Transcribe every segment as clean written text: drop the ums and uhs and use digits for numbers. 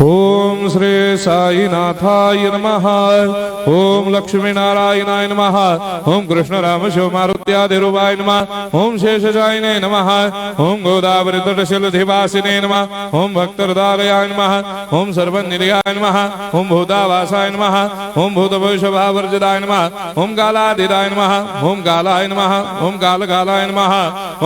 ओम श्री साईनाथाय नमः। ओम लक्ष्मी नारायणाय नमः। ओम कृष्ण राम शिव मारुत्यादिरूपाय नमः। ओम शेषशायिने नमः। ओम गोदावरी तटशिलधिवासिने नमः। ओम भक्तहृदयाय नमः। ओम सर्वनिलयाय नमः। ओम भूतावासाय नमः। ओम भूतभविष्यभावर्जिताय नमः। ओम कालाधीराय नमः। ओम कालाय नमः। ओम कालकालाय नमः।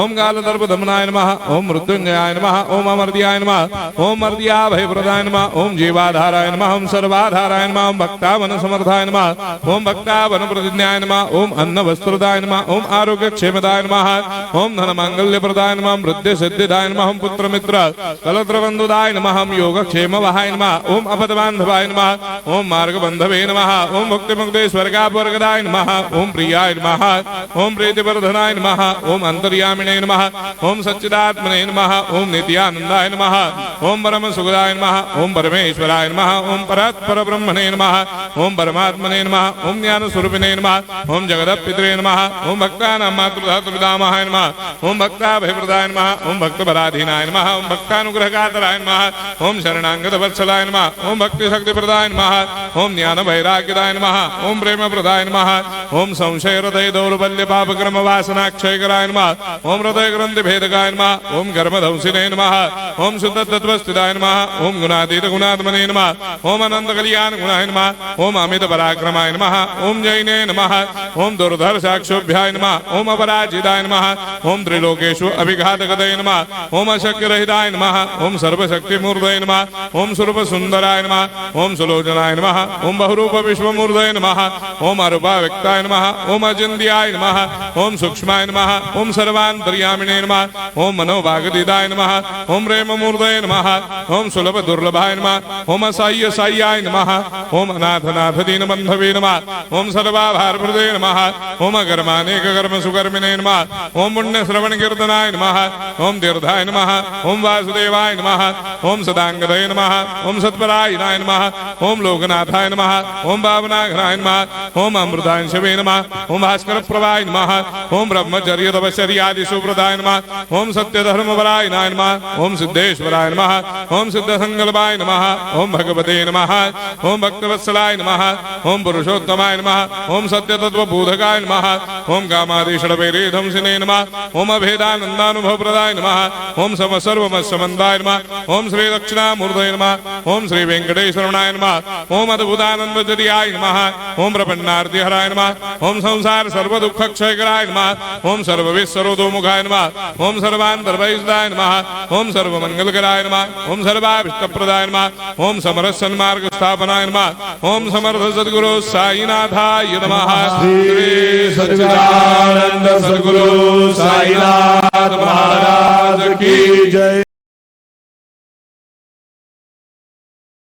ओम कालदर्पदमनाय नमः। ओम मृत्युंजयाय नमः। ओम अमर्त्याय नमः। ओम मर्त्याभयप्रदाय नमः। ओम जीवाधाराय नमः। ओम सर्वाधाराय नमः। ओम भक्तावन समर्थाय नमः। ओम भक्तावन प्रतिज्ञाय नमः। ओम अन्न वस्त्रदाय नमः। ओम आरोग्य क्षेमदाय नमः। ओम धन मांगल्य प्रदाय नमः। वृद्धि सिद्धिदाय नमः। ओम पुत्र मित्र कलत्र बंधुदाय नमः। ओम योग क्षेम वहाय नमः। ओम अपद बांधवाय नमः। ओम मार्ग बंधवे नमः। ओम मुक्ति मुक्ति स्वर्गापवर्गदाय नमः। ओम प्रियाय नमः। ओम प्रीतिवर्धनाय नमः। ओम अंतर्यामिने नमः। ओम सच्चिदात्मने नमः। ओम नित्यानंदाय नमः। ओम परम सुखदाय नमः। ओम परमेश्वराय नमः। ओम परात्पर ब्रह्मणे नमः। ओम परमात्मने नमः। ओम ज्ञान स्वरूपिणे नमः। ओम जगदपितरे नमः। ओम भक्तानां मातृधातुपितामहाय नमः। ओम भक्ताभयप्रदाय नमः। ओम भक्तपराधीनाय नमः। ओम भक्तानुग्रहकातराय नमः। ओम शरणागतवत्सलाय नमः। ओम भक्तिशक्तिप्रदाय नमः। ओम ज्ञान वैराग्यदाय नमः। ओम प्रेमप्रदाय नमः। ओम संशय हृदय दौर्बल्य पापक्रम वासनाक्षयकराय नमः। ओम हृदय ग्रंथि भेदकाय नमः। ओम कर्मधंसिने नमः। ओम शुद्ध तत्वस्थिताय नमः। ओम गुणातीत गुणात्मने नमः। ओम अनंत कल्याण गुणाय नमः। ओम अमित पराक्रमाय नमः। ओम जैने नमः। ओम दुर्धर्षाक्षोभ्याय नमः। ओम अपराजिताय नमः। ओम त्रिलोकेषु अभिघातगतये नमः। ओम अशक्यरहिताय नमः। ओम सर्वशक्तिमूर्तये नमः। ओम स्वरूप सुंदराय नमः। ओम सुलोचनाय नमः। ओम बहुरूप विश्वमूर्तये नमः। ओम अरूपाव्यक्ताय नमः। ओम अचिन्त्याय नमः। ओम सूक्ष्माय नमः। ओम सर्वान्तर्यामिने नमः। ओम मनोभागतीताय नमः। ओम प्रेममूर्तये नमः। ओम सुलभ दुर्लभाय नमः। ओम असाह्य साह्याय नमः। ओम अनाथनाथ दीनबन्धवे नमः। ओम सर्वाभारप्रदे नमः। ओम अकर्मानेक कर्म सुकर्मिणे नमः। ओम पुण्य श्रवण कीर्तनाय नमः। ओम तीर्थाय नमः। ओम वासुदेवाय नमः। ओम सदांगदये नमः। ओम सत्परायणाय नमः। ओम लोकनाथाय नमः। ओम पावनाघनाय नमः। ओम अमृतांशवे नमः। ओम भास्कर प्रभाय नमः। ओम ब्रह्मचर्य तपश्चर्यादि सुप्रदाय नमः। ओम सत्यधर्मपरायणाय नमः। ओम सिद्धेश्वराय नमः। ओम सिद्ध संकल्पाय नमः। ओम भगवते नमः। ओम भक्तवत्सलाय नमः। ओम पुरुषोत्तमाय नमः। ओम सत्यतत्वबोधकाय नमः। ओम कामादिषडवैरेधंसिने नमः। ओम अभेदानन्दानुभवप्रदाय नमः। ओम सर्वमस्समन्दाय नमः। ओम श्री दक्षिणामूर्तये नमः। ओम श्री वेंकटेश्वरनाय नमः। ओम अद्भुतानन्दचर्याय नमः। ओम प्रपन्नार्तिहराय नमः। ओम संसार सर्वदुःखक्षयकराय नमः। ओम सर्वविश्वरोधोमुखाय नमः। ओम सर्वान्तर्बहिष्ठाय नमः। ओम सर्वमङ्गलकराय नमः। ओम सर्वाभीष्टप्रदाय नमः। ओम समरस सन्मार्ग स्थापनाय नमः। ओम समर्थ सद्गुरु साईनाथाय नमः। श्री सच्चिदानंद सद्गुरु साईनाथ महाराज की जय।